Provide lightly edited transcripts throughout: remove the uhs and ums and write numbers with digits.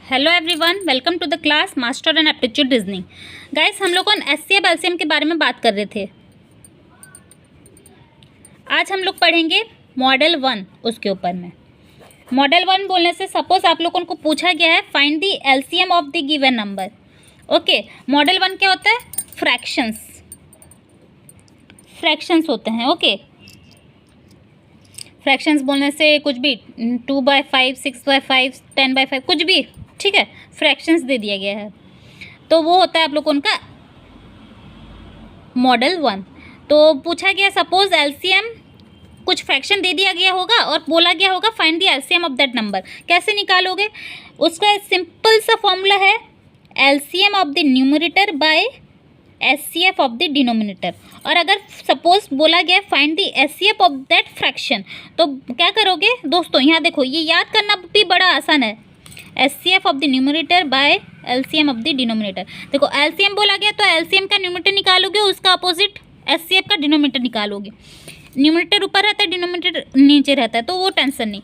Hello everyone, welcome to the class master and aptitude reasoning. Guys, हम लोग HCF LCM के बारे में बात कर रहे थे। आज हम लोग पढ़ेंगे मॉडल 1। उसके ऊपर में मॉडल 1 बोलने से सपोज आप लोगों को पूछा गया है find the LCM of the given number. Okay, model 1 क्या होता है? फ्रैक्शंस होते हैं। ओके, फ्रैक्शंस बोलने से कुछ भी 2/5, 6/5, 10/5 कुछ भी, ठीक है, फ्रैक्शंस दे दिया गया है तो वो होता है आप लोगों का मॉडल 1। तो पूछा गया सपोज एलसीएम, कुछ फ्रैक्शन दे दिया गया होगा और बोला गया होगा find the LCM of that number. कैसे निकालोगे? उसका सिंपल सा फॉर्मूला है LCM of the numerator bye HCF of the denominator. और अगर सपोज बोला गया find the HCF of that fraction तो क्या करोगे दोस्तों? यहाँ देखो, ये याद करना भी बड़ा आसान है। HCF of the numerator bye LCM of the denominator. देखो, एलसीएम बोला गया तो एलसीएम का न्यूमरेटर निकालोगे, उसका अपोजिट एचसीएफ का डिनोमिनेटर निकालोगे। न्यूमरेटर ऊपर रहता है, डिनोमिनेटर नीचे रहता है, तो वो टेंशन नहीं।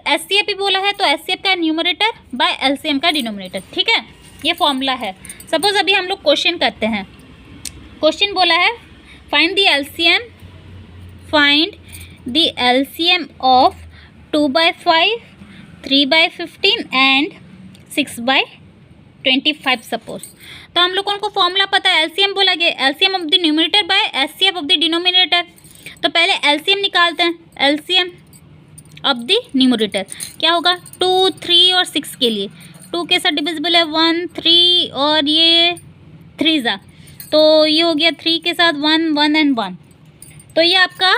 एचसीएफ भी बोला है तो एचसीएफ का न्यूमरेटर बाय एलसीएम का डिनोमिनेटर, ठीक है, ये फॉर्मूला है। सपोज अभी हम लोग क्वेश्चन करते हैं। क्वेश्चन बोला है find the LCM of 2/5, 3/15 and 6/25 suppose. तो हम लोगों को फॉर्मूला पता है, एलसीएम बोला गया LCM of the numerator bye HCF of the denominator. तो पहले एलसीएम निकालते हैं। एलसीएम ऑफ द न्यूमरेटर क्या होगा? 2, 3 और 6 के लिए 2 के साथ डिविजिबल है 1, 3 और ये 3 ज़ा, तो ये हो गया 3 के साथ 1, 1 एंड 1, तो ये आपका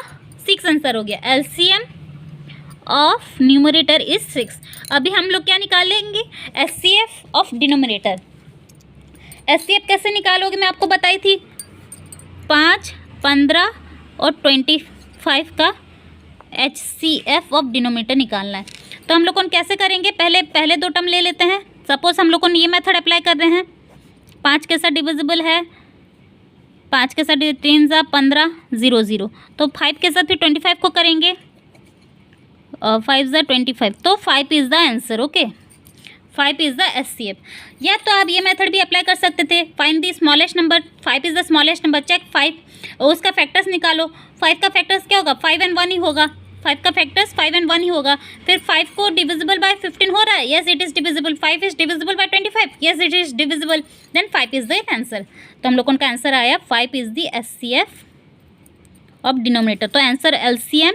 6 आंसर हो गया। LCM of numerator is 6। अभी हम लोग क्या निकालेंगे? HCF of denominator. एचसीएफ कैसे निकालोगे मैं आपको बताई थी, 5, 15 और 25 का एचसीएफ ऑफ डिनोमिनेटर निकालना है। तो हम लोग कैसे करेंगे? पहले दो टर्म ले लेते हैं। सपोज हम लोग ये मेथड अप्लाई कर रहे हैं। 5 के साथ डिविजिबल है, 5 के साथ 3 ज़ा 15, 0 0, तो 5 के साथ फिर 25 को करेंगे, 5 ज़ा 25, तो 5 is the answer. Okay, 5 is the HCF. या तो आप ये मेथड भी अप्लाई कर सकते थे, find the smallest number, 5 is the smallest number, check 5, उसका फैक्टर्स निकालो। 5 का फैक्टर्स क्या होगा? 5 and 1 ही होगा। 5 का फैक्टर्स 5 and 1 ही होगा। फिर 5 को डिविजिबल बाय 15 हो रहा है, yes it is divisible. 5 is divisible by 25, yes it is divisible, then 5 is the answer. तो हम लोगों का आंसर आया 5 is the HCF of denominator. तो आंसर एलसीएम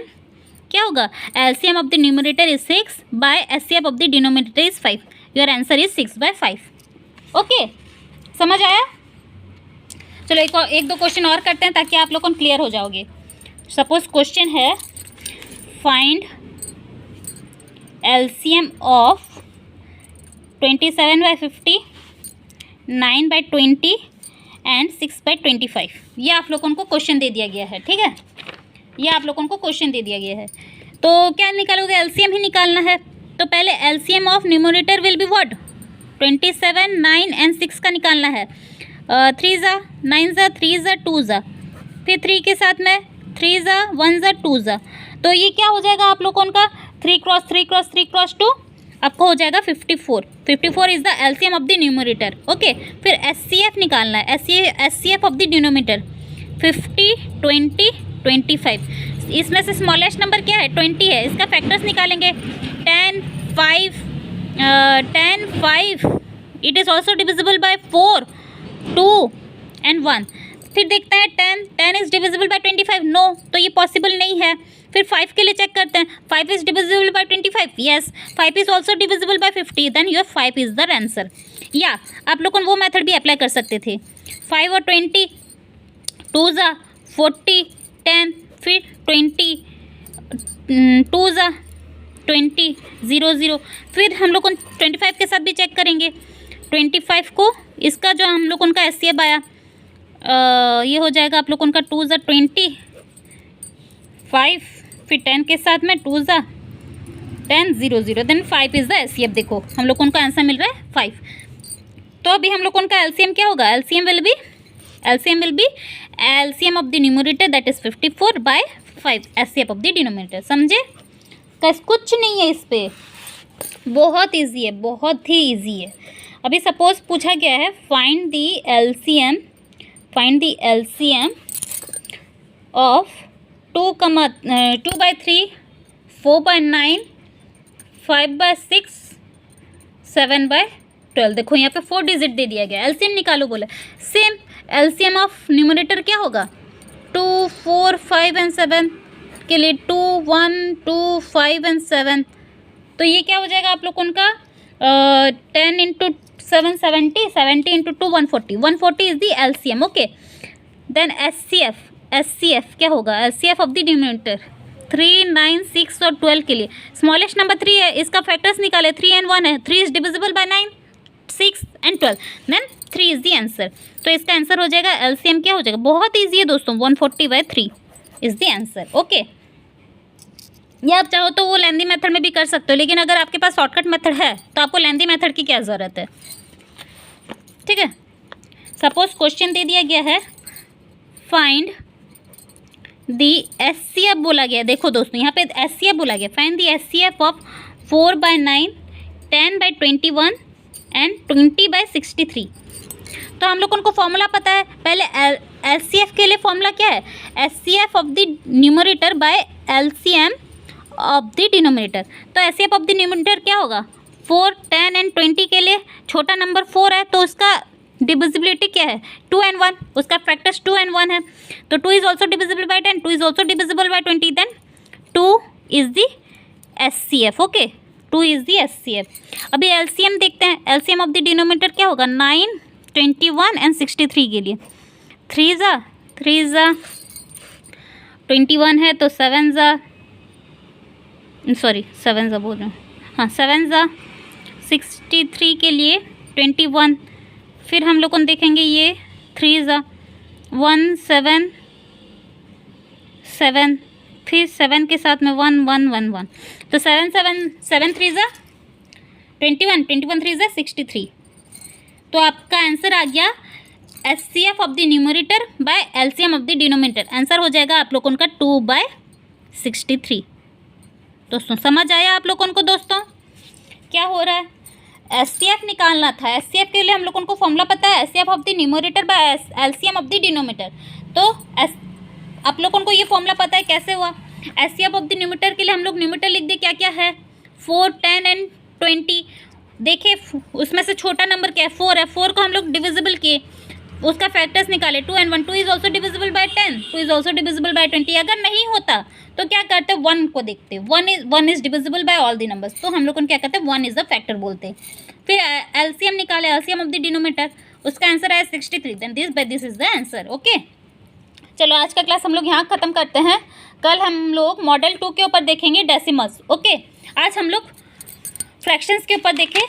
क्या होगा? LCM of the numerator is 6 by HCF of the denominator is 5। Your answer is 6/5। Okay, समझ आया? चलो एक दो क्वेश्चन और करते हैं ताकि आप लोगों को क्लियर हो जाओगे। सपोज क्वेश्चन है फाइंड एलसीएम ऑफ 27/50, 9/20 एंड 6/25। ये आप लोगों को क्वेश्चन दे दिया गया है, ठीक है, ये आप लोगों को क्वेश्चन दे दिया गया है। तो क्या निकालोगे? एलसीएम ही निकालना है। तो पहले LCM of numerator will be what? 27, 9 and 6 का निकालना है। 3 ज़ा 9 ज़ा 3 ज़ा 2 ज़ा, फिर 3 के साथ में 3 ज़ा 1 ज़ा 2 ज़ा, तो ये क्या हो जाएगा आप लोगों का? 3 क्रॉस 3 क्रॉस 3 क्रॉस 2 आपको हो जाएगा 54। 54 is the LCM of the numerator. Okay, फिर एचसीएफ निकालना है, एचसीएफ ऑफ द डिनोमिनेटर 50, 20, 25। इसमें से स्मॉलेस्ट नंबर क्या है? 20 है, इसका फैक्टर्स निकालेंगे। 10, 5 it is also divisible bye 4, 2 and 1। फिर देखते हैं 10 इज़ डिविजिबल बाय 25, नो, तो ये पॉसिबल नहीं है। फिर 5 के लिए चेक करते हैं, 5 is divisible by 25, yes, 5 is also divisible by 50, then your 5 is the answer. या आप लोगों वो मेथड भी अप्लाई कर सकते थे, 5 और 20, 2 ज़ा 40, 10, फिर 20, 2 ज़ा 20, 0 0, फिर हम लोग 25 के साथ भी चेक करेंगे। 25 को इसका जो हम लोग उनका एचसीएफ आया, ये हो जाएगा आप लोगों का 2 ज़ा 20, 5, फिर 10 के साथ में 2 ज़ा 10, 0 0, देन 5 इज़ द एचसीएफ। देखो हम लोग उनका आंसर मिल रहा है 5। तो अभी हम लोग उनका एलसीएम क्या होगा? LCM will be LCM of the numerator that is 54 by 5 HCF of the denominator. समझे? कुछ नहीं है इस पे, बहुत इजी है, बहुत ही इजी है। अभी सपोज पूछा गया है फाइंड द एलसीएम ऑफ 2/3, 4/9, 5/6, 7/12। देखो यहाँ पे 4 डिजिट दे दिया गया, एलसीएम निकालो बोला। सेम एलसीएम ऑफ न्यूमरेटर क्या होगा, 2, 4, 5 एंड 7 के लिए 2, 1, 2, 5 एंड 7। तो ये क्या हो जाएगा आप लोग उनका 10 into 7 70, 70 into 2 140, 140 is the LCM. Okay, then HCF क्या होगा, एचसीएफ ऑफ द डिनोमिनेटर 3, 9, 6 और 12 के लिए स्मॉलेस्ट नंबर 3 है, इसका फैक्टर्स निकाले 3 and 1 है। 3 इज डिविजिबल बाय 9, 6 and 12, देन 3 इज द आंसर। तो इसका आंसर हो जाएगा एलसीएम क्या हो जाएगा, बहुत ईजी है दोस्तों, 140/3 इज द आंसर। ओके, ये आप चाहो तो वो लेंदी मेथड में भी कर सकते हो, लेकिन अगर आपके पास शॉर्टकट मेथड है तो आपको लेंदी मेथड की क्या ज़रूरत है। ठीक है, सपोज क्वेश्चन दे दिया गया है फाइंड दी एचसीएफ बोला गया। देखो दोस्तों यहाँ पे एचसीएफ बोला गया, find the HCF of 4/9, 10/21 and 20/63। तो हम लोगों को फॉर्मूला पता है। पहले एचसीएफ के लिए फॉर्मूला क्या है, HCF of the numerator bye LCM of the denominator. तो एचसीएफ ऑफ द न्यूमरेटर क्या होगा, 4, 10 एंड 20 के लिए छोटा नंबर 4 है तो उसका डिविजिबिलिटी क्या है, 2 and 1, उसका फैक्टर्स 2 and 1 है। तो 2 is also divisible by 10, 2 is also divisible by 20, then 2 is the HCF. Okay, 2 is the HCF. अभी एलसीएम देखते हैं, एलसीएम ऑफ द डिनोमिनेटर क्या होगा, 9, 21 एंड 63 के लिए 3 ज़ा 21 है तो 7 ज़ा बोल रहा हूँ, हाँ 7 ज़ा 63 के लिए 21। फिर हम लोग देखेंगे ये 3 ज़ा 1, 7, 7, फिर 7 के साथ में 1, 1, 1, 1, तो 7, 3 ज़ा 21, 21 3 ज़ा 63। तो आपका आंसर आ गया HCF of the numerator bye LCM of the denominator. Answer हो जाएगा आप लोगों का 2/63। दोस्तों समझ आया आप लोगों को, दोस्तों क्या हो रहा है, एचसीएफ निकालना था। एचसीएफ के लिए हम लोगों को फॉर्मूला पता है, HCF of the numerator bye LCM of the denominator. तो आप लोगों को ये फॉर्मूला पता है कैसे हुआ। एचसीएफ ऑफ द न्यूमरेटर के लिए हम लोग न्यूमरेटर लिख दे, क्या क्या है, 4, 10 एंड 20। देखिए उसमें से छोटा नंबर क्या है, 4 है, 4 को हम लोग डिविजिबल किए, उसका फैक्टर्स निकाले 2 and 1, 2 is also divisible by 10, 2 is also divisible by 20। अगर नहीं होता तो क्या करते, 1 को देखते, 1 is divisible bye all the numbers, तो हम लोग क्या कहते हैं 1 इज द फैक्टर बोलते हैं। फिर एलसीएम निकाले, एलसीएम ऑफ द डिनोमिनेटर, उसका आंसर है 63, then this is the answer. Okay, चलो आज का क्लास हम लोग यहाँ ख़त्म करते हैं। कल हम लोग मॉडल 2 के ऊपर देखेंगे डेसिमल्स। ओके, आज हम लोग फ्रैक्शंस के ऊपर देखें,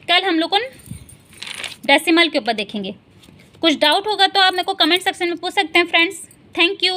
कल हम लोग डेसिमल के ऊपर देखेंगे। कुछ डाउट होगा तो आप मेरे को कमेंट सेक्शन में पूछ सकते हैं फ्रेंड्स। Thank you.